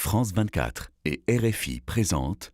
France 24 et RFI présentent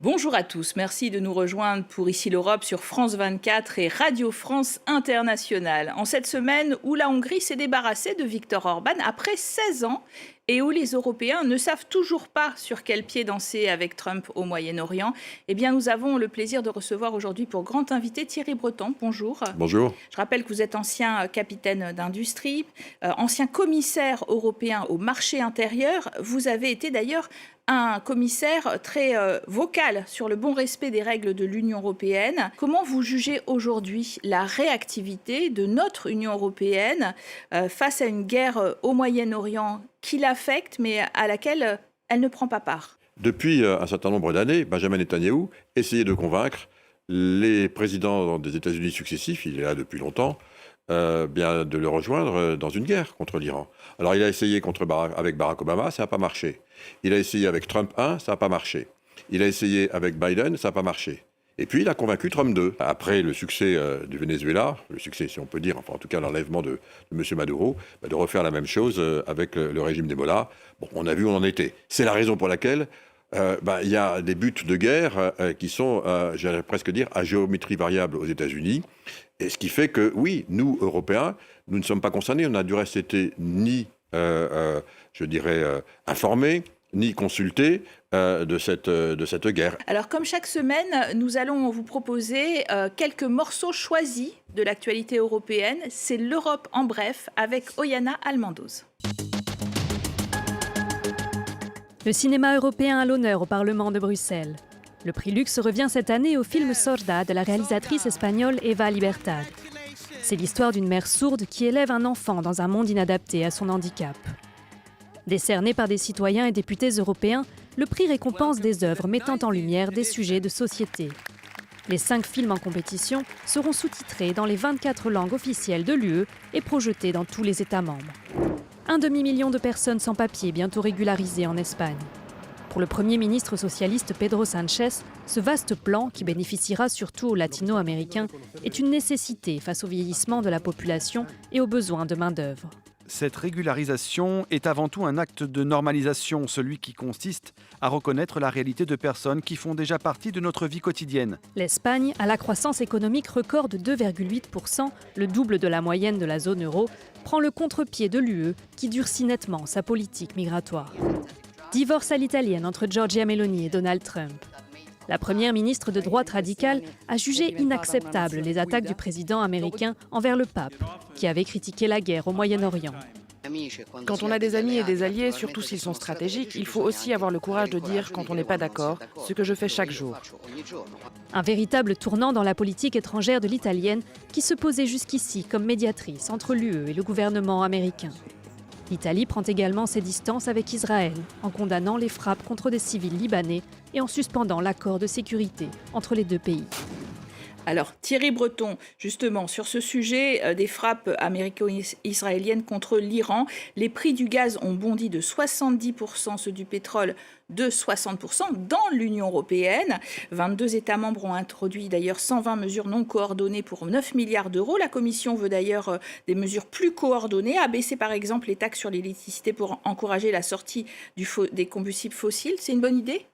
Bonjour à tous, merci de nous rejoindre pour Ici l'Europe sur France 24 et Radio France Internationale. En cette semaine où la Hongrie s'est débarrassée de Viktor Orban après 16 ans et où les Européens ne savent toujours pas sur quel pied danser avec Trump au Moyen-Orient, eh bien nous avons le plaisir de recevoir aujourd'hui pour grand invité Thierry Breton. Bonjour. Bonjour. Je rappelle que vous êtes ancien capitaine d'industrie, ancien commissaire européen au marché intérieur. Vous avez été d'ailleurs un commissaire très vocal sur le bon respect des règles de l'Union européenne. Comment vous jugez aujourd'hui la réactivité de notre Union européenne face à une guerre au Moyen-Orient qui l'affecte, mais à laquelle elle ne prend pas part? Depuis un certain nombre d'années, Benjamin Netanyahou essayait de convaincre les présidents des États-Unis successifs, il est là depuis longtemps, de le rejoindre dans une guerre contre l'Iran. Alors il a essayé avec Barack Obama, ça n'a pas marché. Il a essayé avec Trump 1, ça n'a pas marché. Il a essayé avec Biden, ça n'a pas marché. Et puis il a convaincu Trump 2. Après le succès du Venezuela, le succès si on peut dire, enfin en tout cas l'enlèvement de M. Maduro, de refaire la même chose avec le régime des Mollahs. Bon, on a vu où on en était. C'est la raison pour laquelle il y a des buts de guerre qui sont, j'allais presque dire, à géométrie variable aux États-Unis. Et ce qui fait que, oui, nous, Européens, nous ne sommes pas concernés. On n'a du reste été ni, informés, ni consultés de cette guerre. Alors, comme chaque semaine, nous allons vous proposer quelques morceaux choisis de l'actualité européenne. C'est l'Europe en bref avec Oyana Almandoz. Le cinéma européen à l'honneur au Parlement de Bruxelles. Le prix Lux revient cette année au film Sorda de la réalisatrice espagnole Eva Libertad. C'est l'histoire d'une mère sourde qui élève un enfant dans un monde inadapté à son handicap. Décerné par des citoyens et députés européens, le prix récompense des œuvres mettant en lumière des sujets de société. Les 5 films en compétition seront sous-titrés dans les 24 langues officielles de l'UE et projetés dans tous les États membres. 1,5 million de personnes sans papier bientôt régularisées en Espagne. Pour le Premier ministre socialiste Pedro Sánchez, ce vaste plan, qui bénéficiera surtout aux latino-américains, est une nécessité face au vieillissement de la population et aux besoins de main-d'œuvre. Cette régularisation est avant tout un acte de normalisation, celui qui consiste à reconnaître la réalité de personnes qui font déjà partie de notre vie quotidienne. L'Espagne a la croissance économique record de 2,8%, le double de la moyenne de la zone euro, prend le contre-pied de l'UE qui durcit nettement sa politique migratoire. Divorce à l'italienne entre Giorgia Meloni et Donald Trump. La première ministre de droite radicale a jugé inacceptables les attaques du président américain envers le pape, qui avait critiqué la guerre au Moyen-Orient. Quand on a des amis et des alliés, surtout s'ils sont stratégiques, il faut aussi avoir le courage de dire quand on n'est pas d'accord, ce que je fais chaque jour. Un véritable tournant dans la politique étrangère de l'italienne qui se posait jusqu'ici comme médiatrice entre l'UE et le gouvernement américain. L'Italie prend également ses distances avec Israël, en condamnant les frappes contre des civils libanais et en suspendant l'accord de sécurité entre les deux pays. Alors Thierry Breton, justement, sur ce sujet des frappes américo-israéliennes contre l'Iran, les prix du gaz ont bondi de 70%, ceux du pétrole de 60% dans l'Union européenne. 22 États membres ont introduit d'ailleurs 120 mesures non coordonnées pour 9 milliards d'euros. La Commission veut d'ailleurs des mesures plus coordonnées, abaisser par exemple les taxes sur l'électricité pour encourager la sortie des combustibles fossiles. C'est une bonne idée ?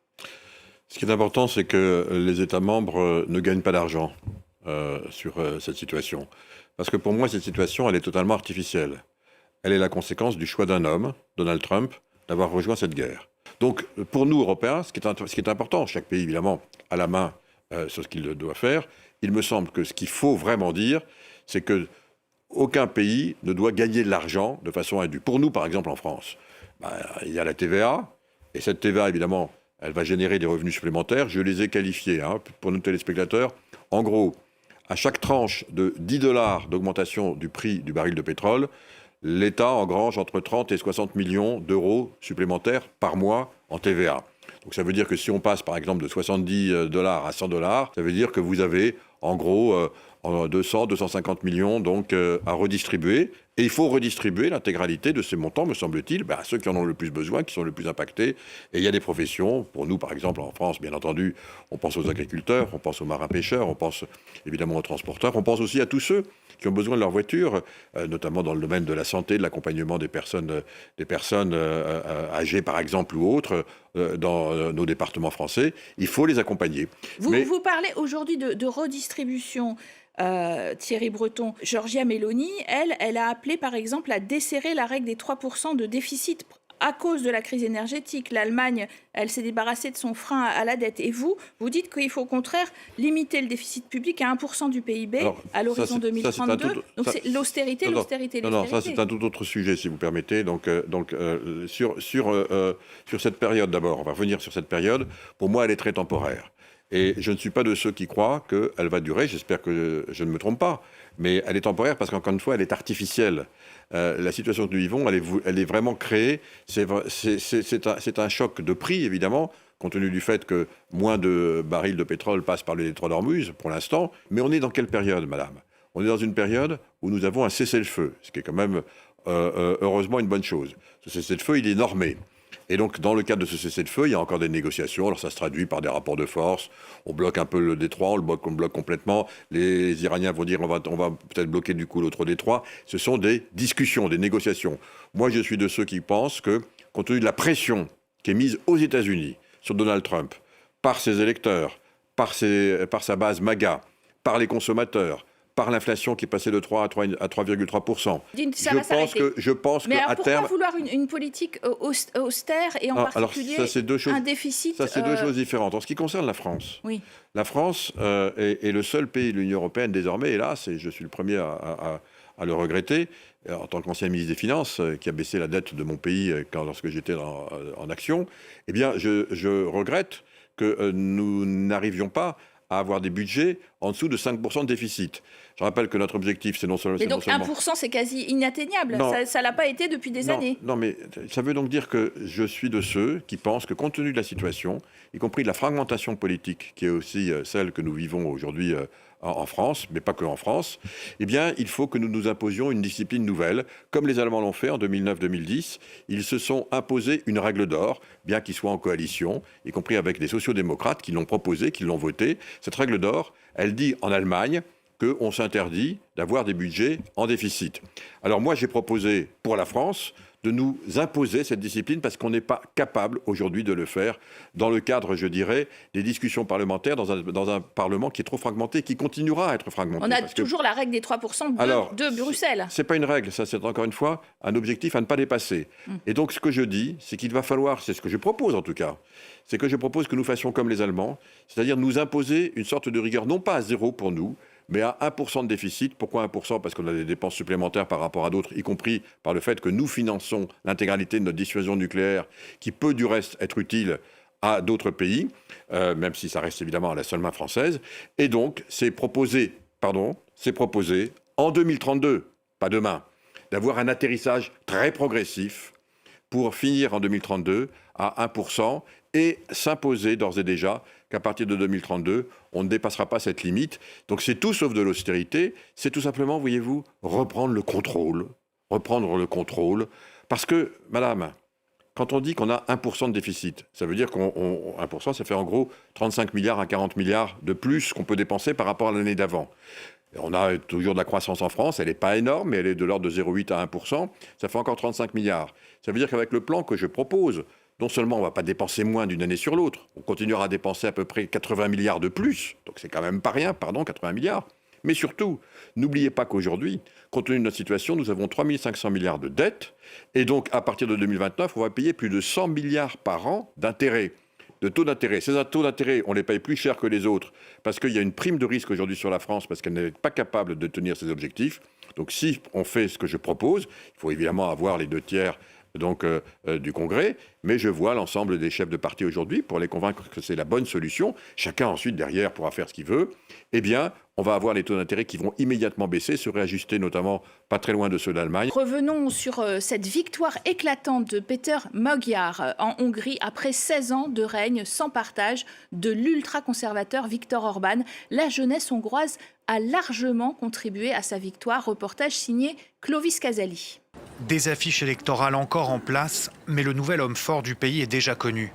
Ce qui est important, c'est que les États membres ne gagnent pas d'argent sur cette situation. Parce que pour moi, cette situation, elle est totalement artificielle. Elle est la conséquence du choix d'un homme, Donald Trump, d'avoir rejoint cette guerre. Donc, pour nous, Européens, ce qui est important, chaque pays, évidemment, a la main sur ce qu'il doit faire, il me semble que ce qu'il faut vraiment dire, c'est que aucun pays ne doit gagner de l'argent de façon indue. Pour nous, par exemple, en France, il y a la TVA, et cette TVA, évidemment, elle va générer des revenus supplémentaires. Je les ai qualifiés pour nos téléspectateurs. En gros, à chaque tranche de 10 $ d'augmentation du prix du baril de pétrole, l'État engrange entre 30 et 60 millions d'euros supplémentaires par mois en TVA. Donc ça veut dire que si on passe par exemple de 70 $ à 100 $, ça veut dire que vous avez en gros 200-250 millions donc, à redistribuer. Et il faut redistribuer l'intégralité de ces montants, me semble-t-il, à ceux qui en ont le plus besoin, qui sont le plus impactés. Et il y a des professions, pour nous par exemple en France, bien entendu, on pense aux agriculteurs, on pense aux marins-pêcheurs, on pense évidemment aux transporteurs, on pense aussi à tous ceux qui ont besoin de leur voiture, notamment dans le domaine de la santé, de l'accompagnement des personnes âgées par exemple ou autres, dans nos départements français. Il faut les accompagner. Vous parlez aujourd'hui de redistribution. Thierry Breton, Giorgia Meloni, elle a appelé par exemple à desserrer la règle des 3% de déficit à cause de la crise énergétique. L'Allemagne, elle s'est débarrassée de son frein à la dette. Et vous dites qu'il faut au contraire limiter le déficit public à 1% du PIB à l'horizon 2032. Donc c'est l'austérité. Non, ça c'est un tout autre sujet, si vous permettez. Sur cette période d'abord, on va revenir sur cette période. Pour moi, elle est très temporaire. Et je ne suis pas de ceux qui croient qu'elle va durer, j'espère que je ne me trompe pas, mais elle est temporaire parce qu'encore une fois, elle est artificielle. La situation que nous vivons, elle est vraiment créée. C'est un choc de prix, évidemment, compte tenu du fait que moins de barils de pétrole passent par le détroit d'Ormuz, pour l'instant. Mais on est dans quelle période, madame ? On est dans une période où nous avons un cessez-le-feu, ce qui est quand même, heureusement, une bonne chose. Ce cessez-le-feu, il est normé. Et donc, dans le cadre de ce cessez-le-feu, il y a encore des négociations. Alors, ça se traduit par des rapports de force. On bloque un peu le détroit, on le bloque complètement. Les Iraniens vont dire on va peut-être bloquer du coup l'autre détroit. Ce sont des discussions, des négociations. Moi, je suis de ceux qui pensent que, compte tenu de la pression qui est mise aux États-Unis sur Donald Trump, par ses électeurs, par sa base MAGA, par les consommateurs, par l'inflation qui est passée de 3 à 3,3%. Je pense mais qu'à alors terme... pourquoi vouloir une politique austère et en particulier un déficit Ça, c'est deux choses différentes. En ce qui concerne la France, oui. La France est le seul pays de l'Union européenne désormais, hélas, et je suis le premier à le regretter, en tant qu'ancien ministre des Finances, qui a baissé la dette de mon pays lorsque j'étais en action, eh bien, je regrette que nous n'arrivions pas à avoir des budgets en dessous de 5% de déficit. Je rappelle que notre objectif, c'est non seulement... Mais donc 1%, c'est quasi inatteignable. Ça ne l'a pas été depuis des années. Non, mais ça veut donc dire que je suis de ceux qui pensent que compte tenu de la situation, y compris de la fragmentation politique, qui est aussi celle que nous vivons aujourd'hui en France, mais pas que en France, eh bien, il faut que nous nous imposions une discipline nouvelle, comme les Allemands l'ont fait en 2009-2010. Ils se sont imposés une règle d'or, bien qu'ils soient en coalition, y compris avec des sociodémocrates qui l'ont proposée, qui l'ont votée. Cette règle d'or, elle dit en Allemagne qu'on s'interdit d'avoir des budgets en déficit. Alors moi, j'ai proposé pour la France de nous imposer cette discipline parce qu'on n'est pas capable aujourd'hui de le faire dans le cadre, je dirais, des discussions parlementaires dans un Parlement qui est trop fragmenté, qui continuera à être fragmenté. On a toujours la règle des 3% de Bruxelles. C'est pas une règle, ça c'est encore une fois un objectif à ne pas dépasser. Et donc ce que je dis, c'est qu'il va falloir, c'est ce que je propose en tout cas, c'est que je propose que nous fassions comme les Allemands, c'est-à-dire nous imposer une sorte de rigueur, non pas à 0 pour nous, mais à 1% de déficit. Pourquoi 1% ? Parce qu'on a des dépenses supplémentaires par rapport à d'autres, y compris par le fait que nous finançons l'intégralité de notre dissuasion nucléaire, qui peut du reste être utile à d'autres pays, même si ça reste évidemment à la seule main française. Et donc, c'est proposé en 2032, pas demain, d'avoir un atterrissage très progressif pour finir en 2032 à 1% et s'imposer d'ores et déjà qu'à partir de 2032, on ne dépassera pas cette limite. Donc c'est tout sauf de l'austérité, c'est tout simplement, voyez-vous, reprendre le contrôle. Parce que, madame, quand on dit qu'on a 1% de déficit, ça veut dire qu'on 1%, ça fait en gros 35 milliards à 40 milliards de plus qu'on peut dépenser par rapport à l'année d'avant. On a toujours de la croissance en France, elle n'est pas énorme, mais elle est de l'ordre de 0,8 à 1%, ça fait encore 35 milliards. Ça veut dire qu'avec le plan que je propose, non seulement on ne va pas dépenser moins d'une année sur l'autre, on continuera à dépenser à peu près 80 milliards de plus, donc c'est quand même pas rien, 80 milliards. Mais surtout, n'oubliez pas qu'aujourd'hui, compte tenu de notre situation, nous avons 3 500 milliards de dettes, et donc à partir de 2029, on va payer plus de 100 milliards par an d'intérêts, de taux d'intérêt. Ces taux d'intérêt, on les paye plus cher que les autres, parce qu'il y a une prime de risque aujourd'hui sur la France, parce qu'elle n'est pas capable de tenir ses objectifs. Donc si on fait ce que je propose, il faut évidemment avoir les 2 tiers du Congrès, mais je vois l'ensemble des chefs de parti aujourd'hui pour les convaincre que c'est la bonne solution. Chacun ensuite derrière pourra faire ce qu'il veut. Eh bien, on va avoir les taux d'intérêt qui vont immédiatement baisser, se réajuster notamment pas très loin de ceux d'Allemagne. Revenons sur cette victoire éclatante de Péter Magyar en Hongrie après 16 ans de règne sans partage de l'ultra-conservateur Viktor Orban. La jeunesse hongroise a largement contribué à sa victoire. Reportage signé Clovis Casali. Des affiches électorales encore en place, mais le nouvel homme fort du pays est déjà connu.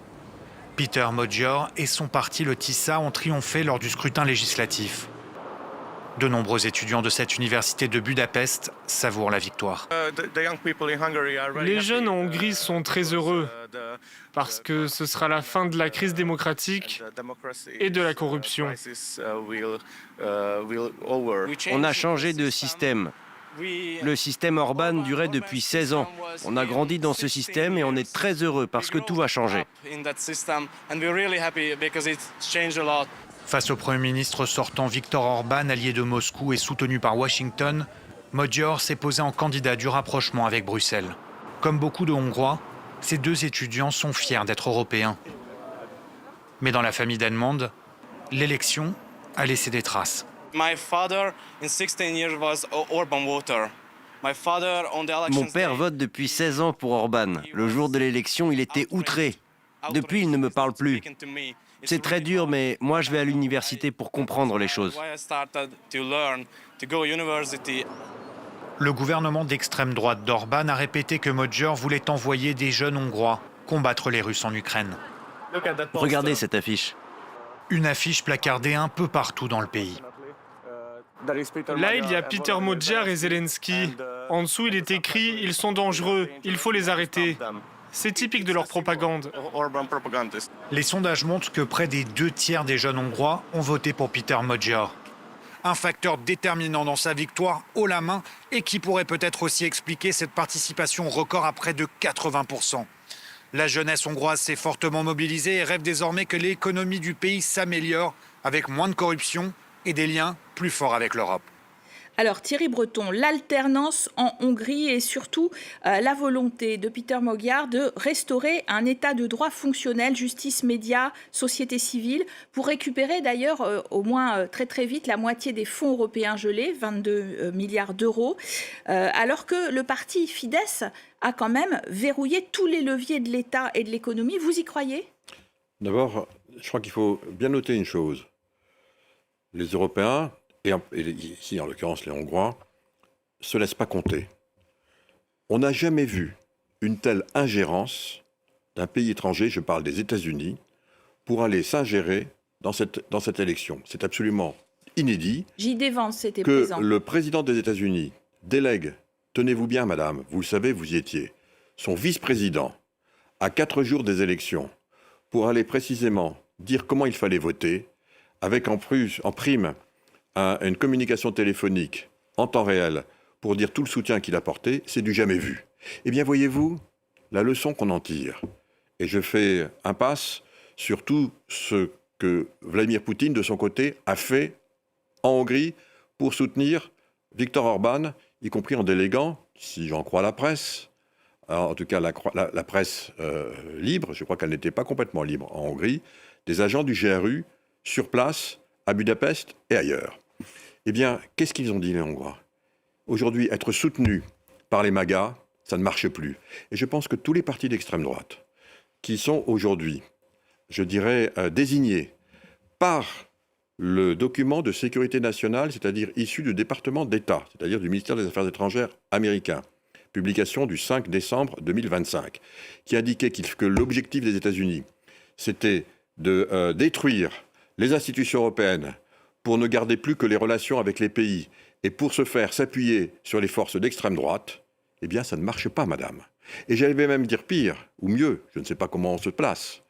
Péter Magyar et son parti, le TISA, ont triomphé lors du scrutin législatif. De nombreux étudiants de cette université de Budapest savourent la victoire. Les jeunes en Hongrie sont très heureux parce que ce sera la fin de la crise démocratique et de la corruption. On a changé de système. Le système Orban durait depuis 16 ans. On a grandi dans ce système et on est très heureux parce que tout va changer. Face au Premier ministre sortant Viktor Orban, allié de Moscou et soutenu par Washington, Magyar s'est posé en candidat du rapprochement avec Bruxelles. Comme beaucoup de Hongrois, ces deux étudiants sont fiers d'être européens. Mais dans la famille d'Edmond, l'élection a laissé des traces. Mon père vote depuis 16 ans pour Orban. Le jour de l'élection, il était outré. Depuis, il ne me parle plus. C'est très dur, mais moi, je vais à l'université pour comprendre les choses. Le gouvernement d'extrême droite d'Orban a répété que Magyar voulait envoyer des jeunes Hongrois combattre les Russes en Ukraine. Regardez cette affiche. Une affiche placardée un peu partout dans le pays. Là, il y a Péter Magyar et Zelensky. En dessous, il est écrit « Ils sont dangereux, il faut les arrêter ». C'est typique de leur propagande. Les sondages montrent que près des 2/3 des jeunes Hongrois ont voté pour Péter Magyar. Un facteur déterminant dans sa victoire haut la main et qui pourrait peut-être aussi expliquer cette participation record à près de 80%. La jeunesse hongroise s'est fortement mobilisée et rêve désormais que l'économie du pays s'améliore avec moins de corruption et des liens plus forts avec l'Europe. Alors Thierry Breton, l'alternance en Hongrie et surtout la volonté de Péter Magyar de restaurer un état de droit fonctionnel, justice, médias, société civile, pour récupérer d'ailleurs au moins très très vite la moitié des fonds européens gelés, 22 milliards d'euros, alors que le parti Fidesz a quand même verrouillé tous les leviers de l'État et de l'économie. Vous y croyez ? D'abord, je crois qu'il faut bien noter une chose. Les Européens, et ici en l'occurrence les Hongrois, ne se laissent pas compter. On n'a jamais vu une telle ingérence d'un pays étranger, je parle des États-Unis, pour aller s'ingérer dans cette élection. C'est absolument inédit. J.D. Vance était que présent. Le président des États-Unis délègue, tenez-vous bien madame, vous le savez, vous y étiez, son vice-président à 4 jours des élections pour aller précisément dire comment il fallait voter, avec en prime une communication téléphonique en temps réel pour dire tout le soutien qu'il apportait, c'est du jamais vu. Eh bien, voyez-vous, la leçon qu'on en tire, et je fais impasse sur tout ce que Vladimir Poutine, de son côté, a fait en Hongrie pour soutenir Viktor Orban, y compris en déléguant, si j'en crois la presse, en tout cas la presse libre, je crois qu'elle n'était pas complètement libre en Hongrie, des agents du GRU sur place, à Budapest et ailleurs. Eh bien, qu'est-ce qu'ils ont dit les Hongrois ? Aujourd'hui, être soutenus par les MAGA, ça ne marche plus. Et je pense que tous les partis d'extrême droite, qui sont aujourd'hui, je dirais, désignés par le document de sécurité nationale, c'est-à-dire issu du département d'État, c'est-à-dire du ministère des Affaires étrangères américain, publication du 5 décembre 2025, qui indiquait que l'objectif des États-Unis, c'était de détruire les institutions européennes pour ne garder plus que les relations avec les pays et pour se faire s'appuyer sur les forces d'extrême droite, eh bien ça ne marche pas, madame. Et j'allais même dire pire, ou mieux, je ne sais pas comment on se place,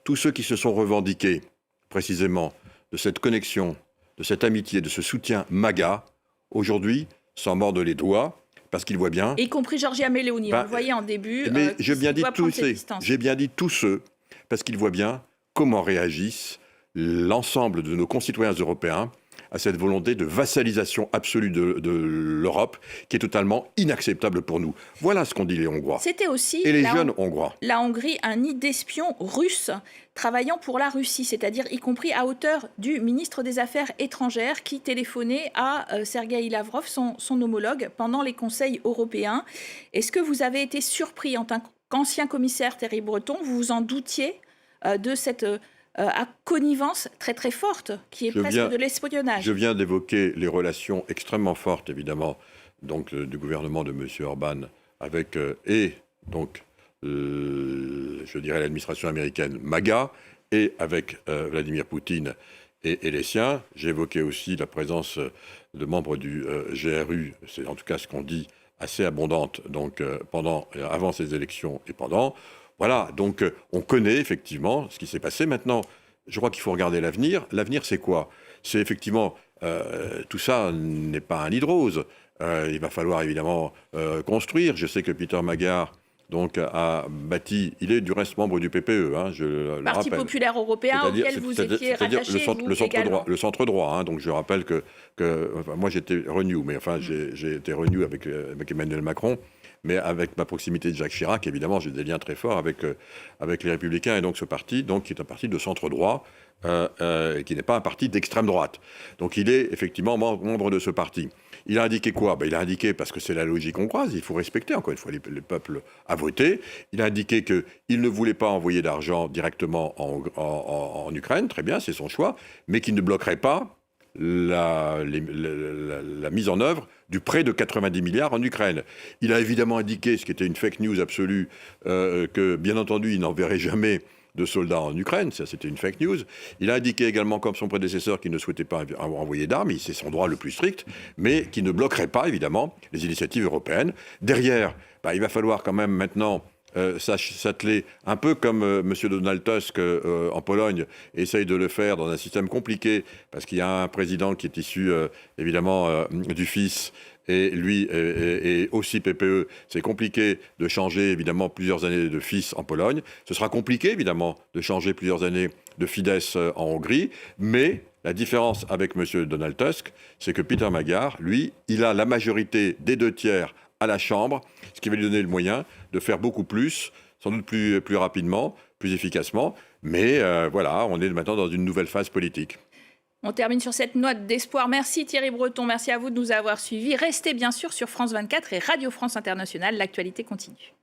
tous ceux qui se sont revendiqués précisément de cette connexion, de cette amitié, de ce soutien MAGA, aujourd'hui s'en mordent les doigts parce qu'ils voient bien... Y compris Giorgia Meloni, on le voyait en début. Mais j'ai bien dit tous ceux, parce qu'ils voient bien comment réagissent l'ensemble de nos concitoyens européens à cette volonté de vassalisation absolue de l'Europe, qui est totalement inacceptable pour nous. Voilà ce qu'ont dit les Hongrois. C'était aussi et les jeunes Hongrois. La Hongrie, un nid d'espions russes travaillant pour la Russie, c'est-à-dire y compris à hauteur du ministre des Affaires étrangères qui téléphonait à Sergueï Lavrov, son homologue, pendant les conseils européens. Est-ce que vous avez été surpris en tant qu'ancien commissaire, Thierry Breton, vous vous en doutiez de cette connivence très très forte qui est presque de l'espionnage? Je viens d'évoquer les relations extrêmement fortes, évidemment, donc, du gouvernement de M. Orban avec je dirais l'administration américaine MAGA et avec Vladimir Poutine et les siens. J'ai évoqué aussi la présence de membres du GRU, c'est en tout cas ce qu'on dit, assez abondante, donc avant ces élections et pendant. Voilà, donc on connaît effectivement ce qui s'est passé. Maintenant, je crois qu'il faut regarder l'avenir. L'avenir, c'est quoi? C'est effectivement, tout ça n'est pas un nid de roses. Il va falloir évidemment construire. Je sais que Peter Magyar a bâti, il est du reste membre du PPE, je le Parti rappelle. populaire européen auquel vous étiez rattaché, le centre droit, donc je rappelle que moi j'étais Renew, mais enfin j'ai été Renew avec Emmanuel Macron, mais avec ma proximité de Jacques Chirac, évidemment j'ai des liens très forts avec les Républicains, et donc ce parti, qui est un parti de centre droit, qui n'est pas un parti d'extrême droite. Donc il est effectivement membre de ce parti. Il a indiqué quoi? Il a indiqué, parce que c'est la logique hongroise, il faut respecter, encore une fois, le peuple a voté. Il a indiqué qu'il ne voulait pas envoyer d'argent directement en Ukraine, très bien, c'est son choix, mais qu'il ne bloquerait pas la mise en œuvre du prêt de 90 milliards en Ukraine. Il a évidemment indiqué, ce qui était une fake news absolue, que, bien entendu, il n'enverrait jamais de soldats en Ukraine, ça c'était une fake news. Il a indiqué également, comme son prédécesseur, qu'il ne souhaitait pas envoyer d'armes, c'est son droit le plus strict, mais qu'il ne bloquerait pas, évidemment, les initiatives européennes. Derrière, il va falloir quand même maintenant s'atteler, un peu comme M. Donald Tusk en Pologne essaye de le faire dans un système compliqué, parce qu'il y a un président qui est issu, évidemment, du FIS, et lui est aussi PPE. C'est compliqué de changer, évidemment, plusieurs années de FIS en Pologne. Ce sera compliqué, évidemment, de changer plusieurs années de Fidesz en Hongrie. Mais la différence avec M. Donald Tusk, c'est que Peter Magyar, lui, il a la majorité des 2/3 à la Chambre, ce qui va lui donner le moyen de faire beaucoup plus, sans doute plus rapidement, plus efficacement. Mais voilà, on est maintenant dans une nouvelle phase politique. On termine sur cette note d'espoir. Merci Thierry Breton, merci à vous de nous avoir suivis. Restez bien sûr sur France 24 et Radio France Internationale, l'actualité continue.